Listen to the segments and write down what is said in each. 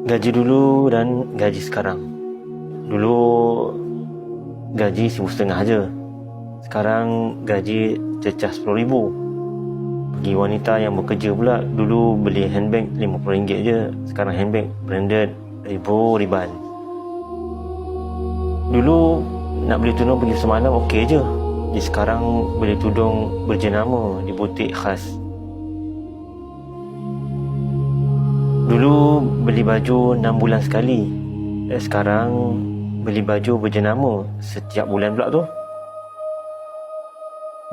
Gaji dulu dan gaji sekarang. Dulu gaji RM1,500 aja. Sekarang gaji cecah RM10,000. Bagi wanita yang bekerja pula, dulu beli handbag RM50 je. Sekarang handbag branded riban. Dulu nak beli tudung pergi semalam okey je. Jadi sekarang beli tudung berjenama di butik khas. Dulu beli baju 6 bulan sekali. Sekarang beli baju berjenama setiap bulan pula tu.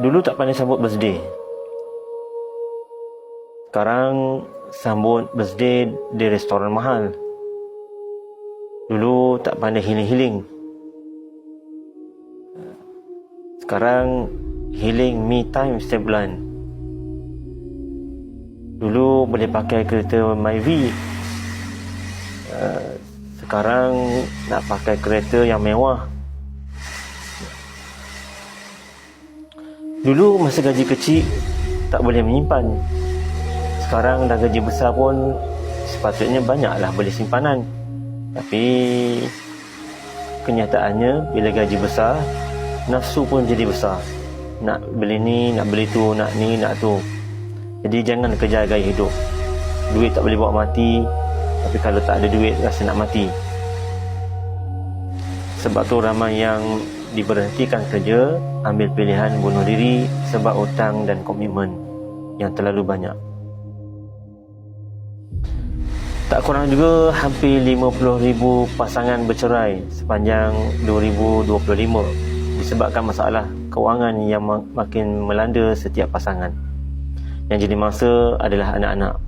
Dulu tak pandai sambut birthday. Sekarang sambut birthday di restoran mahal. Dulu tak pandai healing. Sekarang healing me time setiap bulan. Dulu boleh pakai kereta Myvi. Sekarang nak pakai kereta yang mewah. Dulu masa gaji kecil tak boleh menyimpan. Sekarang dah gaji besar pun sepatutnya banyaklah boleh simpanan. Tapi kenyataannya bila gaji besar, nafsu pun jadi besar. Nak beli ni, nak beli tu, nak ni, nak tu. Jadi jangan kejar gaya hidup. Duit tak boleh bawa mati, tapi kalau tak ada duit rasa nak mati. Sebab tu ramai yang diberhentikan kerja, ambil pilihan bunuh diri sebab hutang dan komitmen yang terlalu banyak. Tak kurang juga hampir 50,000 pasangan bercerai sepanjang 2025 disebabkan masalah kewangan yang makin melanda setiap pasangan. Yang jadi mangsa adalah anak-anak.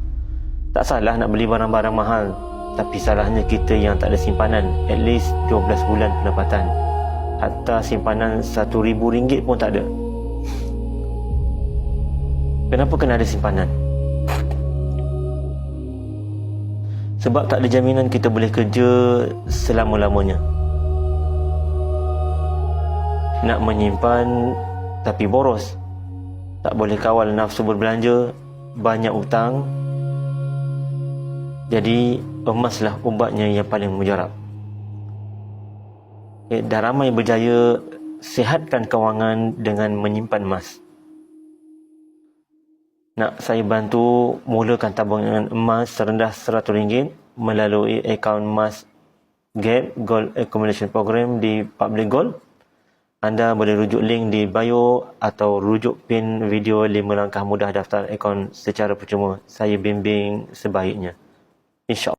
Tak salah nak beli barang-barang mahal, tapi salahnya kita yang tak ada simpanan at least 12 bulan pendapatan. Hatta simpanan RM1,000 pun tak ada. Kenapa kena ada simpanan? Sebab tak ada jaminan kita boleh kerja selama-lamanya. Nak menyimpan tapi boros. Tak boleh kawal nafsu berbelanja, banyak hutang. Jadi emaslah ubatnya yang paling mujarab. Dah ramai berjaya sihatkan kewangan dengan menyimpan emas. Nak saya bantu mulakan tabungan emas serendah RM100 melalui akaun emas GAP Gold Accumulation Program di Public Gold. Anda boleh rujuk link di bio atau rujuk pin video 5 langkah mudah daftar akaun secara percuma. Saya bimbing sebaiknya. InsyaAllah.